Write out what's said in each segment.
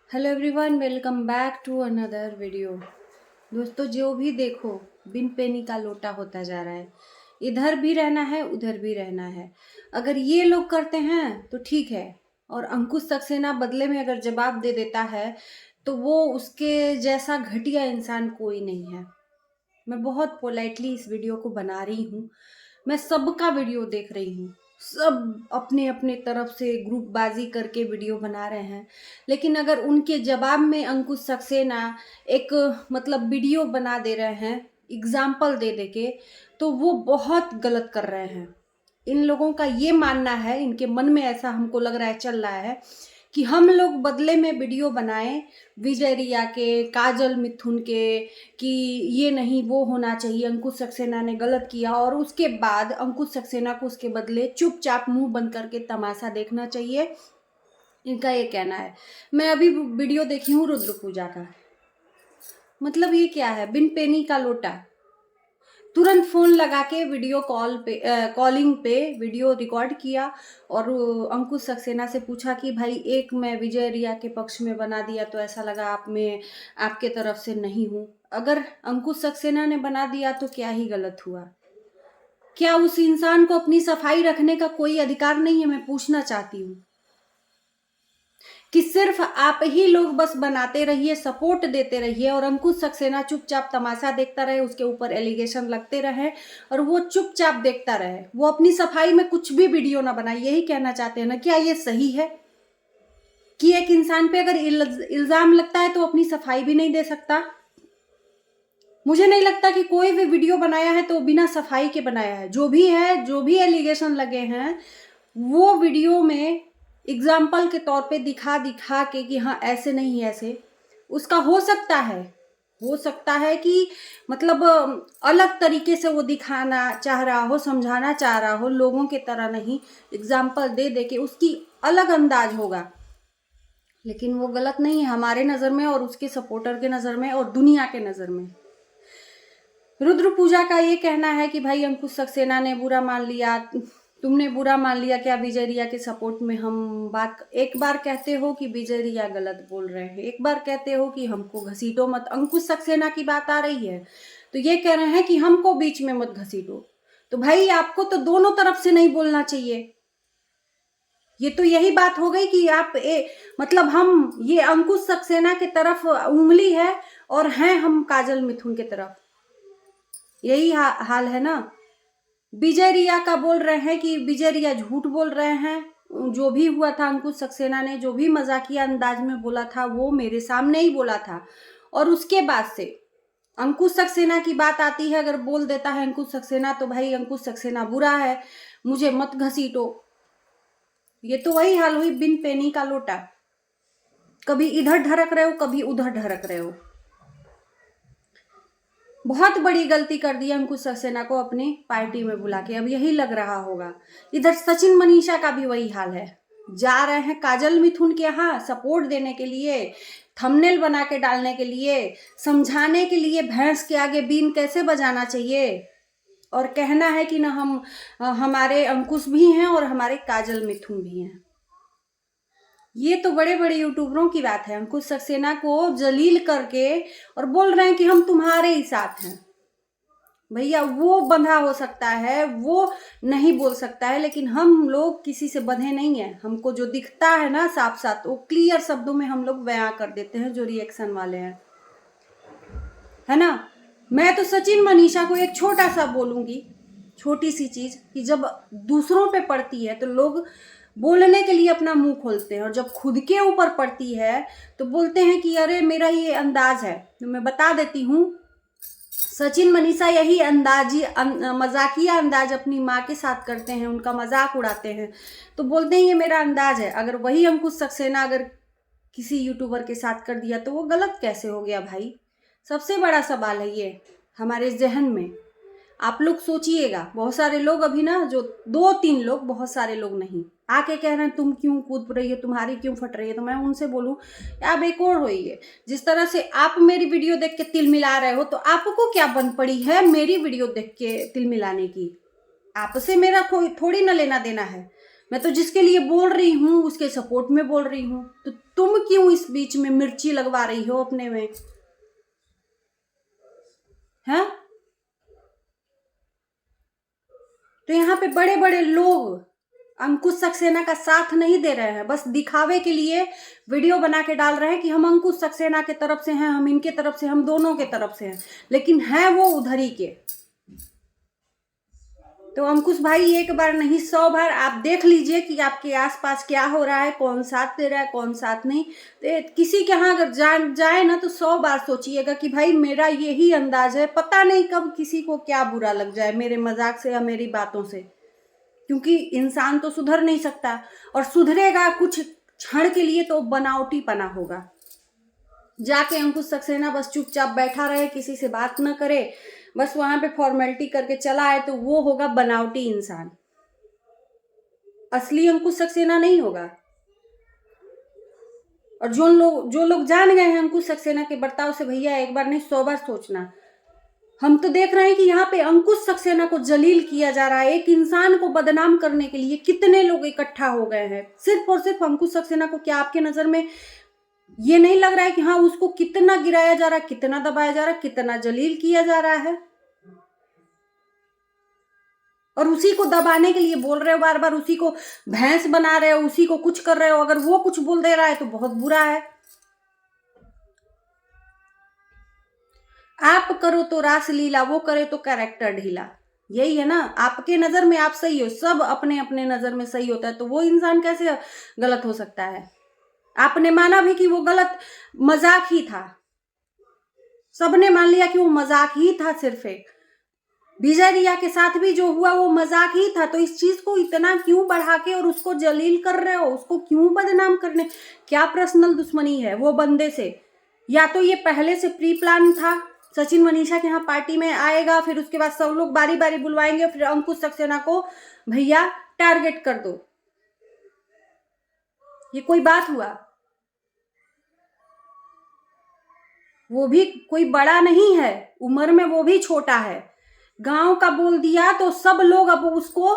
Hello everyone, welcome back to another video. दोस्तों, जो भी देखो बिन पेनी का लोटा होता जा रहा है। इधर भी रहना है, उधर भी रहना है। अगर ये लोग करते हैं तो ठीक है, और अंकुश सक्सेना बदले में अगर जवाब दे देता है तो वो उसके जैसा घटिया इंसान कोई नहीं है। मैं बहुत पोलाइटली इस वीडियो को बना रही हूँ। मैं सबका वीडियो देख रही हूँ। सब अपने अपने तरफ से ग्रुपबाजी करके वीडियो बना रहे हैं, लेकिन अगर उनके जवाब में अंकुश सक्सेना एक मतलब वीडियो बना दे रहे हैं एग्जाम्पल दे दे के, तो वो बहुत गलत कर रहे हैं। इन लोगों का ये मानना है, इनके मन में ऐसा हमको लग रहा है चल रहा है कि हम लोग बदले में वीडियो बनाएं विजय रिया के, काजल मिथुन के, कि ये नहीं वो होना चाहिए, अंकुश सक्सेना ने गलत किया, और उसके बाद अंकुश सक्सेना को उसके बदले चुपचाप मुंह बंद करके तमाशा देखना चाहिए। इनका ये कहना है। मैं अभी वीडियो देखी हूँ रुद्र पूजा का। मतलब ये क्या है, बिन पेनी का लोटा। तुरंत फोन लगा के वीडियो कॉल पे कॉलिंग पे वीडियो रिकॉर्ड किया और अंकुश सक्सेना से पूछा कि भाई एक मैं विजय रिया के पक्ष में बना दिया तो ऐसा लगा आप में आपके तरफ से नहीं हूं। अगर अंकुश सक्सेना ने बना दिया तो क्या ही गलत हुआ? क्या उस इंसान को अपनी सफाई रखने का कोई अधिकार नहीं है? मैं पूछना चाहती हूँ कि सिर्फ आप ही लोग बस बनाते रहिए, सपोर्ट देते रहिए, और अंकुश सक्सेना चुपचाप तमाशा देखता रहे, उसके ऊपर एलिगेशन लगते रहे और वो चुपचाप देखता रहे, वो अपनी सफाई में कुछ भी वीडियो ना बनाए। यही कहना चाहते हैं ना? क्या ये सही है कि एक इंसान पे अगर इल्जाम लगता है तो अपनी सफाई भी नहीं दे सकता? मुझे नहीं लगता कि कोई भी वीडियो बनाया है तो बिना सफाई के बनाया है। जो भी है, जो भी एलिगेशन लगे हैं, वो वीडियो में एग्जाम्पल के तौर पे दिखा दिखा के कि हाँ ऐसे नहीं ऐसे, उसका हो सकता है कि मतलब अलग तरीके से वो दिखाना चाह रहा हो, समझाना चाह रहा हो, लोगों के तरह नहीं, एग्जाम्पल दे दे के उसकी अलग अंदाज होगा। लेकिन वो गलत नहीं है हमारे नज़र में और उसके सपोर्टर के नज़र में और दुनिया के नज़र में। रुद्र पूजा का ये कहना है कि भाई अंकुश सक्सेना ने बुरा मान लिया, तुमने बुरा मान लिया क्या विजय रिया के सपोर्ट में? हम बात, एक बार कहते हो कि विजय रिया गलत बोल रहे हैं, एक बार कहते हो कि हमको घसीटो मत। अंकुश सक्सेना की बात आ रही है तो ये कह रहे हैं कि हमको बीच में मत घसीटो। तो भाई आपको तो दोनों तरफ से नहीं बोलना चाहिए। ये तो यही बात हो गई कि आप मतलब हम ये अंकुश सक्सेना के तरफ उंगली है और हैं हम काजल मिथुन के तरफ। यही हाल है ना? विजय रिया का बोल रहे हैं कि विजय रिया झूठ बोल रहे हैं। जो भी हुआ था, अंकुश सक्सेना ने जो भी मजाकिया अंदाज में बोला था वो मेरे सामने ही बोला था, और उसके बाद से अंकुश सक्सेना की बात आती है, अगर बोल देता है अंकुश सक्सेना तो भाई अंकुश सक्सेना बुरा है, मुझे मत घसीटो। ये तो वही हाल हुई बिन पेनी का लोटा। कभी इधर ढरक रहे हो, कभी उधर ढरक रहे हो। बहुत बड़ी गलती कर दी अंकुश सक्सेना को अपनी पार्टी में बुला के। अब यही लग रहा होगा इधर सचिन मनीषा का भी वही हाल है। जा रहे हैं काजल मिथुन के यहाँ सपोर्ट देने के लिए, थंबनेल बना के डालने के लिए, समझाने के लिए भैंस के आगे बीन कैसे बजाना चाहिए, और कहना है कि ना हम हमारे अंकुश भी हैं और हमारे काजल मिथुन भी हैं। ये तो बड़े बड़े यूट्यूबरों की बात है, अंकुश सक्सेना को जलील करके और बोल रहे हैं कि हम तुम्हारे ही साथ हैं। भैया वो बंधा हो सकता है, वो नहीं बोल सकता है, लेकिन हम लोग किसी से बंधे नहीं है। हमको जो दिखता है ना साफ साफ, वो क्लियर शब्दों में हम लोग बयां कर देते हैं, जो रिएक्शन वाले हैं, है ना? मैं तो सचिन मनीषा को एक छोटा सा बोलूंगी, छोटी सी चीज, कि जब दूसरों पे पड़ती है तो लोग बोलने के लिए अपना मुंह खोलते हैं, और जब खुद के ऊपर पड़ती है तो बोलते हैं कि अरे मेरा ये अंदाज है। तो मैं बता देती हूँ, सचिन मनीषा यही मजाकिया अंदाज अपनी माँ के साथ करते हैं, उनका मजाक उड़ाते हैं, तो बोलते हैं ये मेरा अंदाज है। अगर वही अंकुश सक्सेना अगर किसी यूट्यूबर के साथ कर दिया तो वो गलत कैसे हो गया भाई? सबसे बड़ा सवाल है ये हमारे जहन में। आप लोग सोचिएगा, बहुत सारे लोग अभी ना, जो 2-3 लोग, बहुत सारे लोग नहीं, आके कह रहे हैं तुम क्यों कूद रही है, तुम्हारी क्यों फट रही है, तो मैं उनसे बोलूं आप एक और होइए। जिस तरह से आप मेरी वीडियो देख के तिल मिला रहे हो, तो आपको क्या बन पड़ी है मेरी वीडियो देख के तिल मिलाने की? आपसे मेरा कोई थोड़ी ना लेना देना है। मैं तो जिसके लिए बोल रही हूँ उसके सपोर्ट में बोल रही हूँ, तो तुम क्यों इस बीच में मिर्ची लगवा रही हो अपने में, हैं? तो यहाँ पे बड़े बड़े लोग अंकुश सक्सेना का साथ नहीं दे रहे हैं, बस दिखावे के लिए वीडियो बना के डाल रहे हैं कि हम अंकुश सक्सेना के तरफ से हैं, हम इनके तरफ से, हम दोनों के तरफ से हैं, लेकिन हैं वो उधर ही के। तो अंकुश भाई एक बार नहीं 100 बार आप देख लीजिए कि आपके आसपास क्या हो रहा है, कौन साथ दे रहा है, कौन साथ नहीं। तो किसी के यहाँ अगर जाए ना तो 100 बार सोचिएगा कि भाई मेरा यही अंदाज है, पता नहीं कब किसी को क्या बुरा लग जाए मेरे मजाक से या मेरी बातों से, क्योंकि इंसान तो सुधर नहीं सकता, और सुधरेगा कुछ क्षण के लिए तो बनावटी पना होगा। जाके अंकुश सक्सेना बस चुपचाप बैठा रहे, किसी से बात ना करे, बस वहां पे फॉर्मेलिटी करके चला आए, तो वो होगा बनावटी इंसान, असली अंकुश सक्सेना नहीं होगा। और जो लोग जान गए हैं अंकुश सक्सेना के बर्ताव से, भैया एक बार नहीं 100 बार सोचना। हम तो देख रहे हैं कि यहाँ पे अंकुश सक्सेना को जलील किया जा रहा है, एक इंसान को बदनाम करने के लिए कितने लोग इकट्ठा हो गए हैं, सिर्फ और सिर्फ अंकुश सक्सेना को। क्या आपके नजर में ये नहीं लग रहा है कि हाँ उसको कितना गिराया जा रहा है, कितना दबाया जा रहा है, कितना जलील किया जा रहा है, और उसी को दबाने के लिए बोल रहे हो बार बार, उसी को भैंस बना रहे हो, उसी को कुछ कर रहे हो। अगर वो कुछ बोल दे रहा है तो बहुत बुरा है। आप करो तो रासलीला, वो करे तो कैरेक्टर ढीला, यही है ना। आपके नजर में आप सही हो, सब अपने अपने नजर में सही होता है, तो वो इंसान कैसे गलत हो सकता है? आपने माना भी कि वो गलत मजाक ही था, सबने मान लिया कि वो मजाक ही था, सिर्फ एक विजय रिया के साथ भी जो हुआ वो मजाक ही था। तो इस चीज को इतना क्यों बढ़ा के और उसको जलील कर रहे हो, उसको क्यों बदनाम करने? क्या पर्सनल दुश्मनी है वो बंदे से? या तो ये पहले से प्री प्लान था, सचिन मनीषा के यहाँ पार्टी में आएगा, फिर उसके बाद सब लोग बारी बारी बुलवाएंगे, फिर अंकुश सक्सेना को भैया टारगेट कर दो। ये कोई बात हुआ? वो भी कोई बड़ा नहीं है, उम्र में वो भी छोटा है। गांव का बोल दिया तो सब लोग अब उसको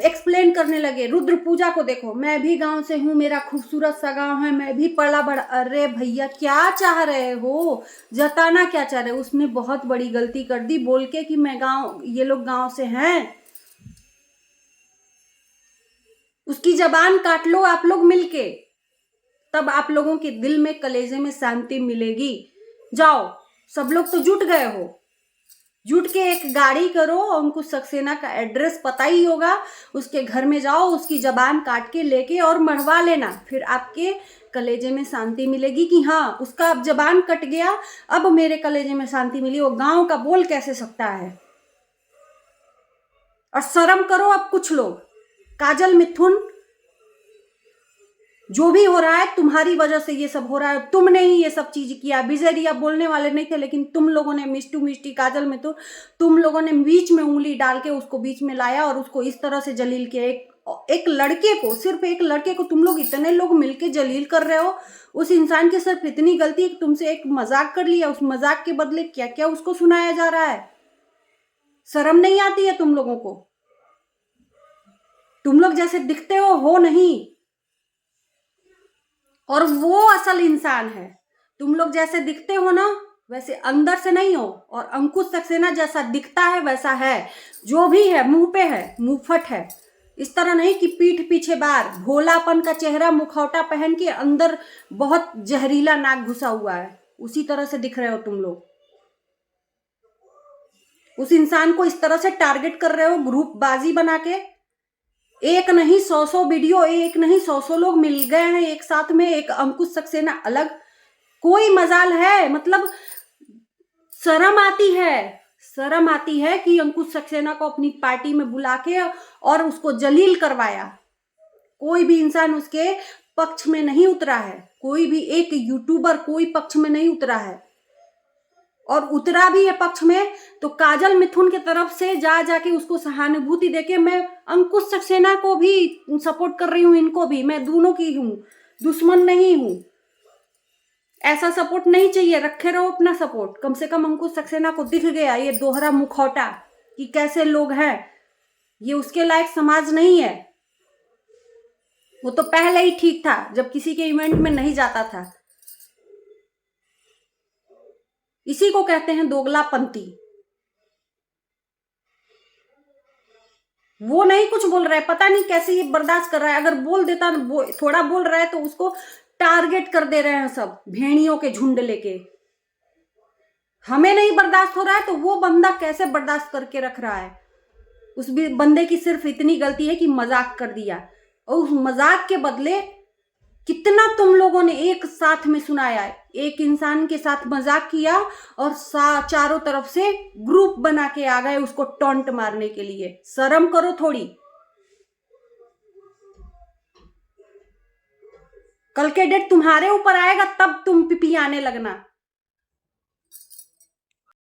एक्सप्लेन करने लगे। रुद्र पूजा को देखो, मैं भी गांव से हूं, मेरा खूबसूरत सा गांव है, मैं भी पला बड़ा। अरे भैया क्या चाह रहे हो, जताना क्या चाह रहे हो? उसने बहुत बड़ी गलती कर दी बोल के कि मैं गांव, ये लोग गांव से हैं। उसकी जबान काट लो आप लोग मिलके, तब आप लोगों के दिल में, कलेजे में शांति मिलेगी। जाओ, सब लोग तो जुट गए हो, जुट के एक गाड़ी करो, अंकुश सक्सेना का एड्रेस पता ही होगा, उसके घर में जाओ, उसकी जबान काट के लेके और मरवा लेना, फिर आपके कलेजे में शांति मिलेगी कि हाँ उसका अब जबान कट गया, अब मेरे कलेजे में शांति मिली। वो गांव का बोल कैसे सकता है? और शर्म करो अब कुछ लोग। काजल मिथुन, जो भी हो रहा है तुम्हारी वजह से ये सब हो रहा है, तुमने ही ये सब चीज किया। विजय रिया बोलने वाले नहीं थे, लेकिन तुम लोगों ने, मिष्टू मिष्टी काजल में, तो तुम लोगों ने बीच में उंगली डाल के उसको बीच में लाया और उसको इस तरह से जलील किया। एक लड़के को, सिर्फ एक लड़के को तुम लोग इतने लोग मिलके जलील कर रहे हो। उस इंसान की सिर्फ इतनी गलती है कि तुमसे एक मजाक कर लिया, उस मजाक के बदले क्या क्या उसको सुनाया जा रहा है। शर्म नहीं आती है तुम लोगों को? तुम लोग जैसे दिखते हो नहीं, और वो असल इंसान है। तुम लोग जैसे दिखते हो ना, वैसे अंदर से नहीं हो। और अंकुश सक्सेना जैसा दिखता है वैसा है, जो भी है मुंह पे है, मुंहफट है। इस तरह नहीं कि पीठ पीछे बार, भोलापन का चेहरा, मुखौटा पहन के अंदर बहुत जहरीला नाक घुसा हुआ है, उसी तरह से दिख रहे हो तुम लोग। उस इंसान को इस तरह से टारगेट कर रहे हो, ग्रुप बाजी बना के। एक नहीं 100 वीडियो, एक नहीं 100 लोग मिल गए हैं एक साथ में, एक अंकुश सक्सेना अलग। कोई मजाल है? मतलब शर्म आती है, शर्म आती है कि अंकुश सक्सेना को अपनी पार्टी में बुला के और उसको जलील करवाया। कोई भी इंसान उसके पक्ष में नहीं उतरा है, कोई भी एक यूट्यूबर कोई पक्ष में नहीं उतरा है। और उतरा भी है पक्ष में तो काजल मिथुन की तरफ से जाके उसको सहानुभूति देके, मैं अंकुश सक्सेना को भी सपोर्ट कर रही हूं, इनको भी, मैं दोनों की हूं, दुश्मन नहीं हूं। ऐसा सपोर्ट नहीं चाहिए, रखे रहो अपना सपोर्ट। कम से कम अंकुश सक्सेना को दिख गया ये दोहरा मुखौटा कि कैसे लोग हैं, ये उसके लायक समाज नहीं है। वो तो पहले ही ठीक था जब किसी के इवेंट में नहीं जाता था। इसी को कहते हैं दोगलापंती। वो नहीं कुछ बोल रहा है, पता नहीं कैसे ये बर्दाश्त कर रहा है। अगर बोल देता, थोड़ा बोल रहा है तो उसको टारगेट कर दे रहे हैं सब, भेड़ियों के झुंड लेके। हमें नहीं बर्दाश्त हो रहा है तो वो बंदा कैसे बर्दाश्त करके रख रहा है। उस बंदे की सिर्फ इतनी गलती है कि मजाक कर दिया, और उस मजाक के बदले कितना तुम लोगों ने एक साथ में सुनाया है। एक इंसान के साथ मजाक किया और चारों तरफ से ग्रुप बना के आ गए उसको टॉन्ट मारने के लिए। शर्म करो थोड़ी। कल के डेट तुम्हारे ऊपर आएगा तब तुम पिपी आने लगना।